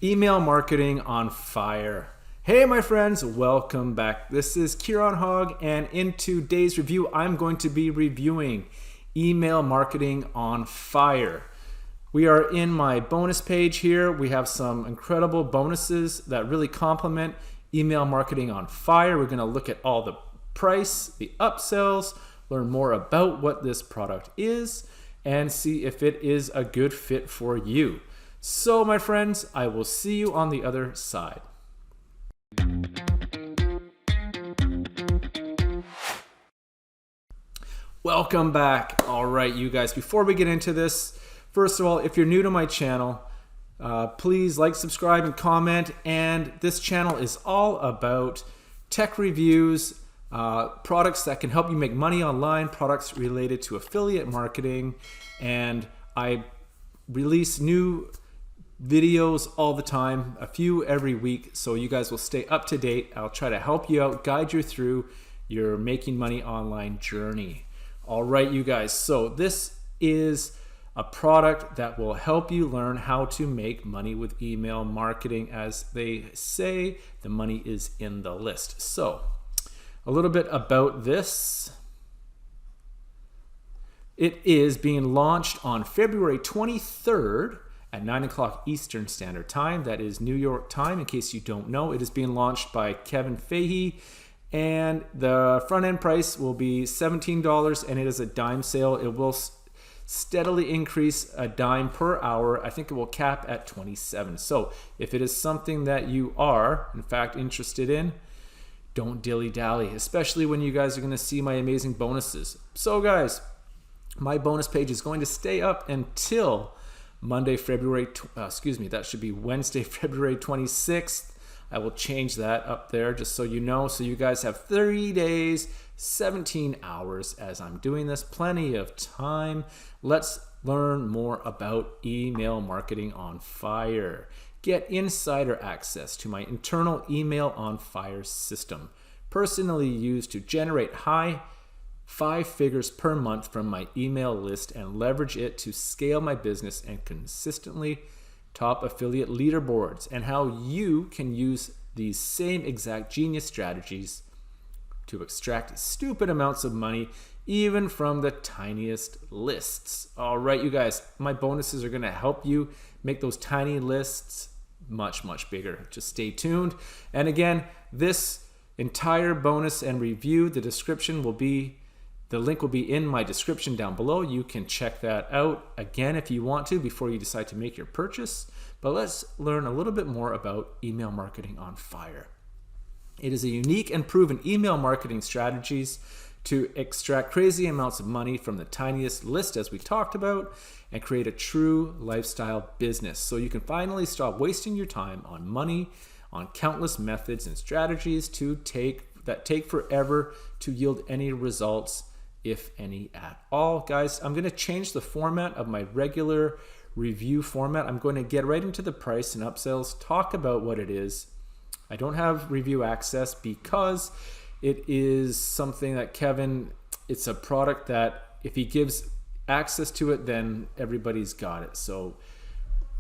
Email marketing on fire. Hey my friends, welcome back. This is Keiron Hogg, and in today's review, I'm going to be reviewing email marketing on fire. We are in my bonus page here. We have some incredible bonuses that really complement email marketing on fire. We're going to look at all the price, the upsells, learn more about what this product is, and see if it is a good fit for you. So my friends, I will see you on the other side. Welcome back. All right, you guys, before we get into this, first of all, if you're new to my channel, please like, subscribe, and comment. And this channel is all about tech reviews, products that can help you make money online, products related to affiliate marketing, and I release new videos all the time, a few every week, so you guys will stay up to date. I'll try to help you out, guide you through your making money online journey. All right, you guys, so this is a product that will help you learn how to make money with email marketing. As they say, the money is in the list. So a little bit about this. It is being launched on February 23rd at 9 o'clock Eastern Standard Time. That is New York time, in case you don't know. It is being launched by Kevin Fahey, and the front end price will be $17, and it is a dime sale. It will steadily increase a dime per hour. I think it will cap at 27. So if it is something that you are, in fact, interested in, don't dilly-dally, especially when you guys are going to see my amazing bonuses. So guys, my bonus page is going to stay up until Wednesday, February 26th. I will change that up there just so you know. So you guys have 30 days, 17 hours as I'm doing this. Plenty of time. Let's learn more about email marketing on fire. Get insider access to my internal email on fire system, personally used to generate high 5 figures per month from my email list and leverage it to scale my business and consistently top affiliate leaderboards, and how you can use these same exact genius strategies to extract stupid amounts of money even from the tiniest lists. All right, you guys, my bonuses are going to help you make those tiny lists much, much bigger. Just stay tuned. And again, this entire bonus and review, the link will be in my description down below. You can check that out again if you want to before you decide to make your purchase. But let's learn a little bit more about email marketing on fire. It is a unique and proven email marketing strategies to extract crazy amounts of money from the tiniest list, as we talked about, and create a true lifestyle business. So you can finally stop wasting your time on money, on countless methods and strategies that take forever to yield any results, if any at all. Guys, I'm going to change the format of my regular review format. I'm going to get right into the price and upsells, talk about what it is. I don't have review access because it is something that it's a product that if he gives access to it, then everybody's got it. So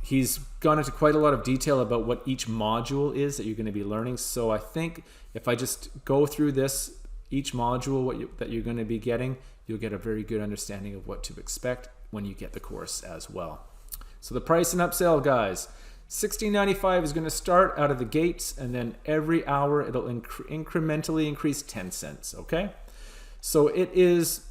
he's gone into quite a lot of detail about what each module is that you're going to be learning. So I think if I just go through each module that you're going to be getting, you'll get a very good understanding of what to expect when you get the course as well. So the price and upsell, guys, $16.95 is going to start out of the gates, and then every hour it'll incrementally increase 10 cents, okay? So it is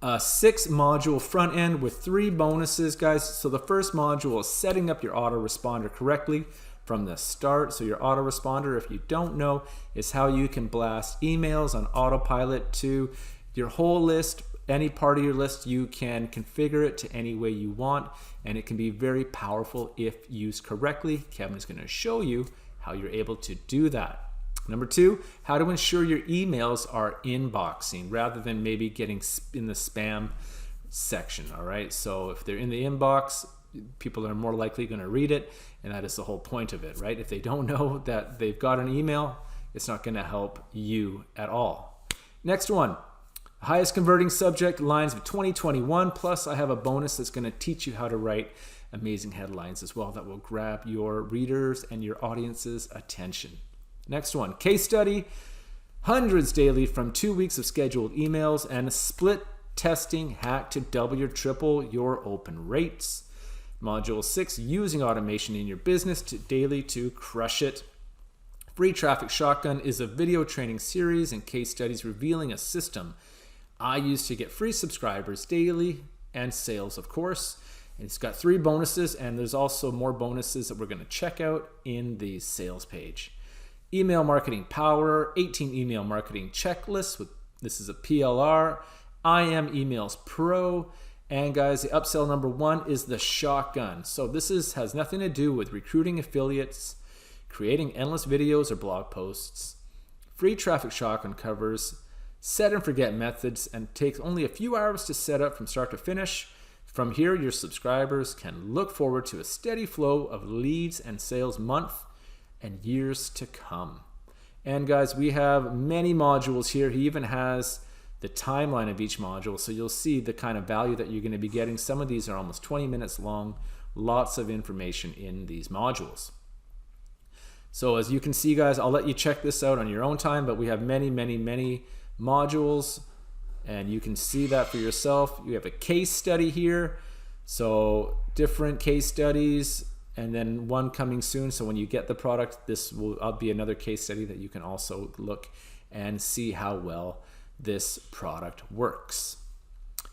a 6-module front end with 3 bonuses, guys. So the first module is setting up your autoresponder correctly from the start. So your autoresponder, if you don't know, is how you can blast emails on autopilot to your whole list. Any part of your list, you can configure it to any way you want, and it can be very powerful if used correctly. Kevin is going to show you how you're able to do that. Number 2, how to ensure your emails are inboxing rather than maybe getting in the spam section. All right, so if they're in the inbox, people are more likely going to read it, and that is the whole point of it, right? If they don't know that they've got an email, it's not going to help you at all. Next one, highest converting subject lines of 2021, plus I have a bonus that's going to teach you how to write amazing headlines as well that will grab your readers and your audience's attention. Next one, case study, hundreds daily from 2 weeks of scheduled emails and a split testing hack to double or triple your open rates. Module 6, using automation in your business daily to crush it. Free Traffic Shotgun is a video training series and case studies revealing a system I use to get free subscribers daily and sales, of course. It's got 3 bonuses, and there's also more bonuses that we're going to check out in the sales page. Email Marketing Power, 18 email marketing checklists. This is a PLR. IM Emails Pro. And guys, the upsell number 1 is the shotgun. So this has nothing to do with recruiting affiliates, creating endless videos or blog posts. Free Traffic Shotgun covers set and forget methods and takes only a few hours to set up from start to finish. From here, your subscribers can look forward to a steady flow of leads and sales month and years to come. And guys, we have many modules here. He even has the timeline of each module, so you'll see the kind of value that you're going to be getting. Some of these are almost 20 minutes long, lots of information in these modules. So as you can see, guys, I'll let you check this out on your own time, but we have many modules, and you can see that for yourself. You have a case study here, so different case studies, and then one coming soon. So when you get the product, this will be another case study that you can also look and see how well this product works.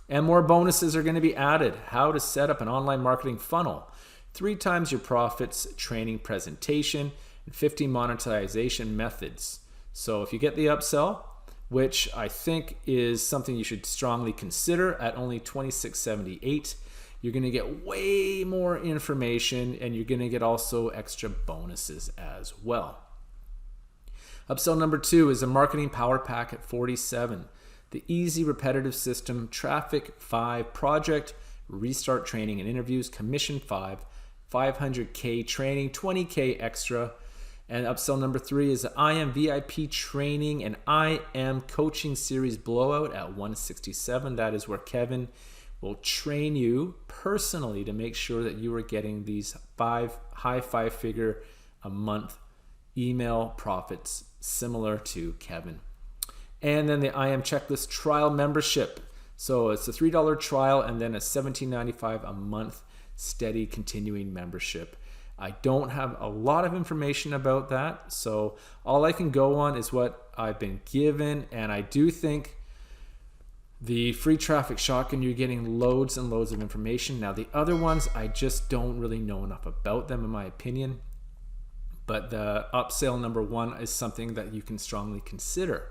And more bonuses are going to be added. How to set up an online marketing funnel, 3 times your profits training presentation, and 50 monetization methods. So if you get the upsell, which I think is something you should strongly consider at only $26.78, you're going to get way more information, and you're going to get also extra bonuses as well. Upsell number 2 is a Marketing Power Pack at $47. The easy repetitive system, traffic 5, project, restart training and interviews, commission 5, 500K training, 20K extra. And upsell number 3 is the IM VIP training and IM coaching series blowout at $167. That is where Kevin will train you personally to make sure that you are getting these high 5-figure a month email profits similar to Kevin. And then the IM checklist trial membership. So it's a $3 trial and then a $17.95 a month steady continuing membership. I don't have a lot of information about that, so all I can go on is what I've been given, and I do think the Free Traffic Shotgun, you're getting loads and loads of information. Now the other ones, I just don't really know enough about them in my opinion, but the upsell number 1 is something that you can strongly consider.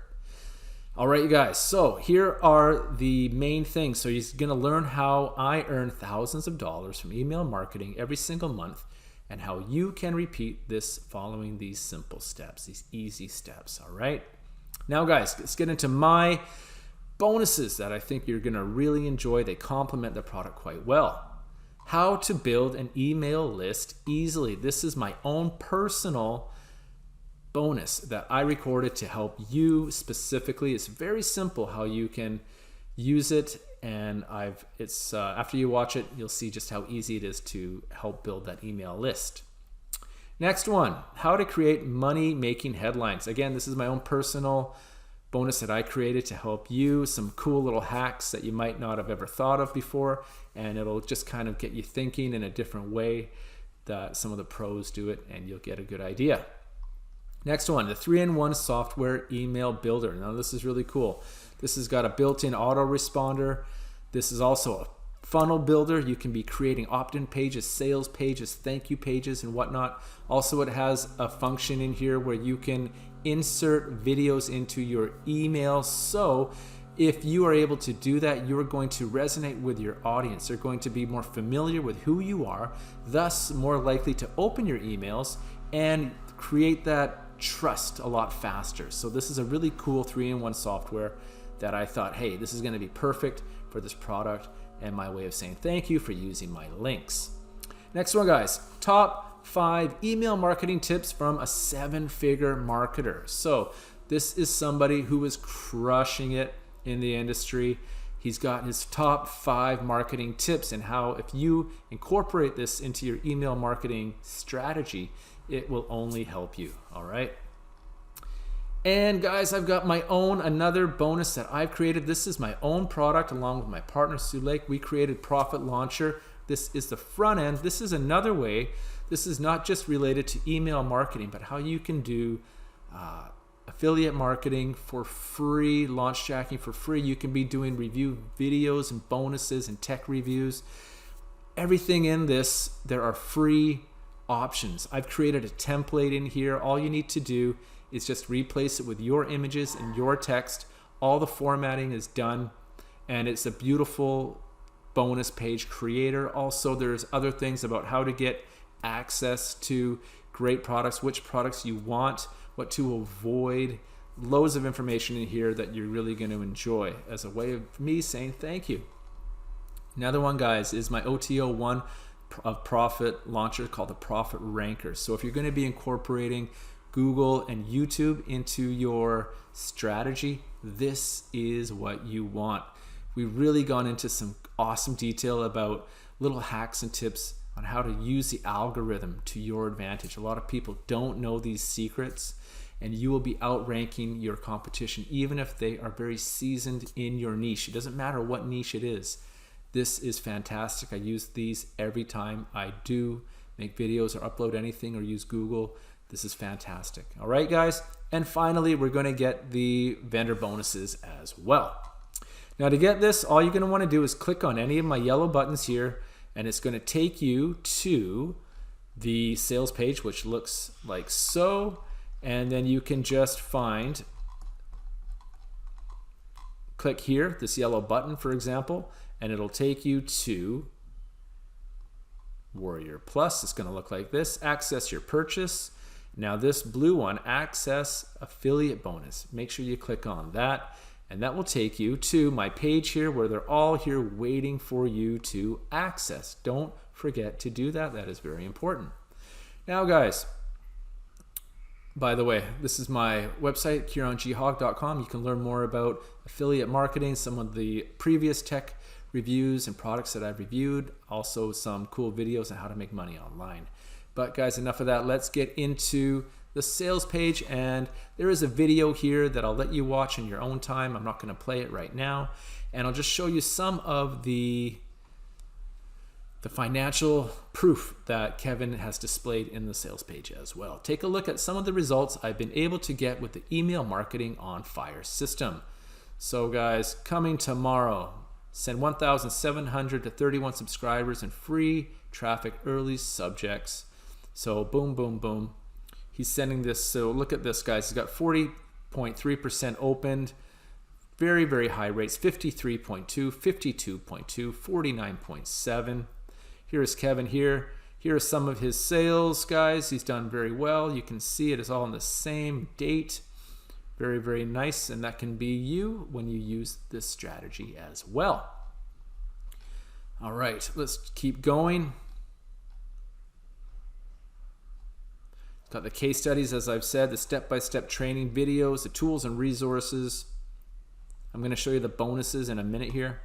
All right, you guys, so here are the main things. So you're gonna learn how I earn thousands of dollars from email marketing every single month, and how you can repeat this following these simple steps, these easy steps, all right? Now, guys, let's get into my bonuses that I think you're gonna really enjoy. They complement the product quite well. How to build an email list easily. This is my own personal bonus that I recorded to help you specifically. It's very simple how you can use it, and after you watch it, you'll see just how easy it is to help build that email list. Next one, how to create money-making headlines. Again, this is my own personal bonus that I created to help you. Some cool little hacks that you might not have ever thought of before, and it'll just kind of get you thinking in a different way that some of the pros do it, and you'll get a good idea. Next one, the 3-in-1 software email builder. Now this is really cool. This has got a built-in autoresponder. This is also a funnel builder. You can be creating opt-in pages, sales pages, thank you pages, and whatnot. Also, it has a function in here where you can insert videos into your email. So if you are able to do that, you're going to resonate with your audience. They're going to be more familiar with who you are, thus more likely to open your emails and create that trust a lot faster. So this is a really cool 3-in-1 software that I thought, hey, this is going to be perfect for this product and my way of saying thank you for using my links. Next one, guys, top 5 email marketing tips from a 7-figure marketer. So this is somebody who is crushing it in the industry. He's got his top 5 marketing tips and how if you incorporate this into your email marketing strategy, it will only help you. All right. And guys, I've got my own another bonus that I've created. This is my own product along with my partner Sue Lake. We created Profit Launcher. This is the front end. This is another way. This is not just related to email marketing, but how you can do affiliate marketing for free, launch jacking for free. You can be doing review videos and bonuses and tech reviews. Everything in this, there are free options. I've created a template in here. All you need to do is just replace it with your images and your text. All the formatting is done, and it's a beautiful bonus page creator. Also, there's other things about how to get access to great products, which products you want, what to avoid. Loads of information in here that you're really going to enjoy as a way of me saying thank you. Another one, guys, is my OTO one of Profit Launcher called the Profit Ranker. So if you're going to be incorporating Google and YouTube into your strategy, this is what you want. We've really gone into some awesome detail about little hacks and tips on how to use the algorithm to your advantage. A lot of people don't know these secrets, and you will be outranking your competition even if they are very seasoned in your niche. It doesn't matter what niche it is. This is fantastic. I use these every time I do make videos or upload anything or use Google. This is fantastic. All right, guys. And finally, we're going to get the vendor bonuses as well. Now, to get this, all you're going to want to do is click on any of my yellow buttons here, and it's going to take you to the sales page, which looks like so. And then you can just click here, this yellow button, for example, and it'll take you to Warrior Plus. It's going to look like this. Access your purchase. Now this blue one, access affiliate bonus. Make sure you click on that, and that will take you to my page here where they're all here waiting for you to access. Don't forget to do that. That is very important. Now, guys, by the way, this is my website, KeironHogg.com. You can learn more about affiliate marketing, some of the previous tech reviews and products that I've reviewed, also some cool videos on how to make money online. But guys, enough of that. Let's get into the sales page, and there is a video here that I'll let you watch in your own time. I'm not going to play it right now, and I'll just show you some of the financial proof that Kevin has displayed in the sales page as well. Take a look at some of the results I've been able to get with the email marketing on fire system. So guys, coming tomorrow, send 1,700 to 31 subscribers and free traffic early subjects. So boom, boom, boom. He's sending this. So look at this, guys. He's got 40.3% opened. Very, very high rates. 53.2, 52.2, 49.7. Here's Kevin here. Here are some of his sales, guys. He's done very well. You can see it is all on the same date. Very, very nice. And that can be you when you use this strategy as well. All right, let's keep going. Got the case studies, as I've said, the step-by-step training videos, the tools and resources. I'm going to show you the bonuses in a minute here.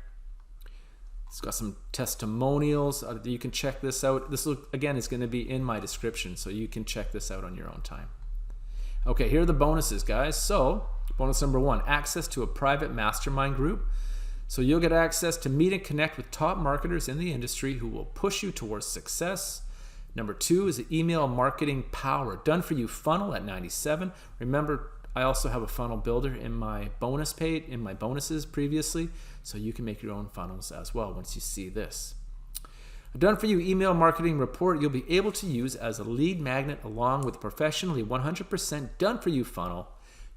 It's got some testimonials. You can check this out. This, again, is going to be in my description, so you can check this out on your own time. Okay, here are the bonuses, guys. So, bonus number 1, access to a private mastermind group. So you'll get access to meet and connect with top marketers in the industry who will push you towards success. Number 2 is the email marketing power done for you funnel at 97. Remember, I also have a funnel builder in my bonus page, in my bonuses previously, so you can make your own funnels as well once you see this. A done for you email marketing report you'll be able to use as a lead magnet along with a professionally 100% done for you funnel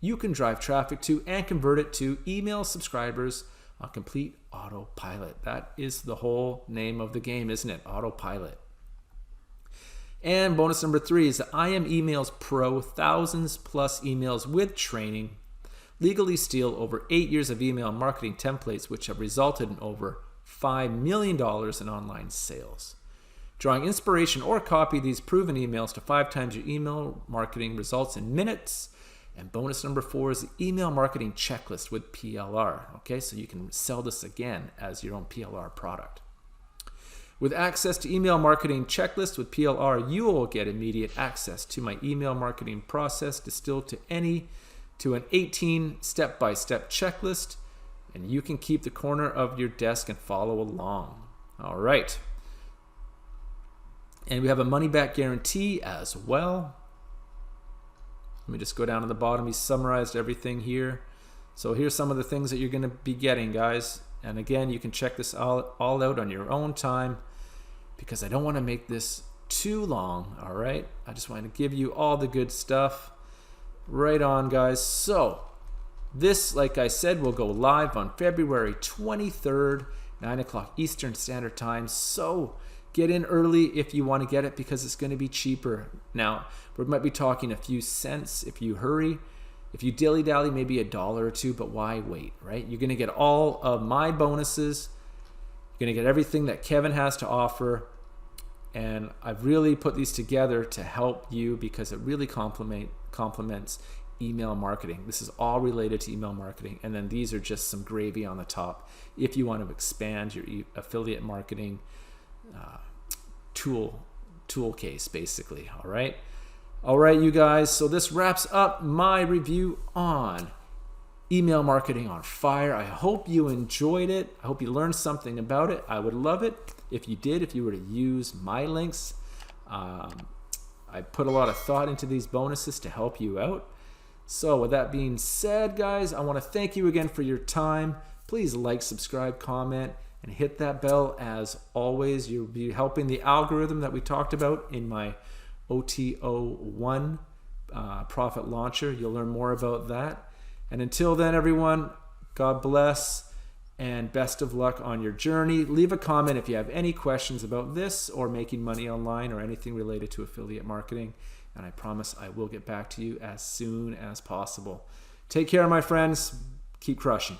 you can drive traffic to and convert it to email subscribers on complete autopilot. That is the whole name of the game, isn't it? Autopilot. And bonus number 3 is the I Am Emails Pro, thousands plus emails with training. Legally steal over 8 years of email marketing templates, which have resulted in over $5 million in online sales. Drawing inspiration or copy these proven emails to 5 times your email marketing results in minutes And bonus number 4 is the email marketing checklist with PLR. Okay, so you can sell this again as your own PLR product. With access to email marketing checklist with PLR, you will get immediate access to my email marketing process distilled to an 18 step-by-step checklist, and you can keep the corner of your desk and follow along. All right. And we have a money-back guarantee as well. Let me just go down to the bottom. He summarized everything here. So here's some of the things that you're going to be getting, guys. And again, you can check this all out on your own time, because I don't want to make this too long, all right? I just want to give you all the good stuff. Right on, guys. So this, like I said, will go live on February 23rd, 9 o'clock Eastern Standard Time. So get in early if you want to get it, because it's going to be cheaper. Now, we might be talking a few cents if you hurry. If you dilly-dally, maybe $1 or $2, but why wait, right? You're going to get all of my bonuses. You're going to get everything that Kevin has to offer. And I've really put these together to help you, because it really complements email marketing. This is all related to email marketing. And then these are just some gravy on the top if you want to expand your affiliate marketing tool case, basically. All right, you guys. So this wraps up my review on email marketing on fire. I hope you enjoyed it. I hope you learned something about it. I would love it if you did, if you were to use my links. I put a lot of thought into these bonuses to help you out. So with that being said, guys, I want to thank you again for your time. Please like, subscribe, comment, and hit that bell. As always, you'll be helping the algorithm that we talked about in my OTO1 profit launcher. You'll learn more about that. And until then, everyone, God bless and best of luck on your journey. Leave a comment if you have any questions about this or making money online or anything related to affiliate marketing. And I promise I will get back to you as soon as possible. Take care, my friends. Keep crushing.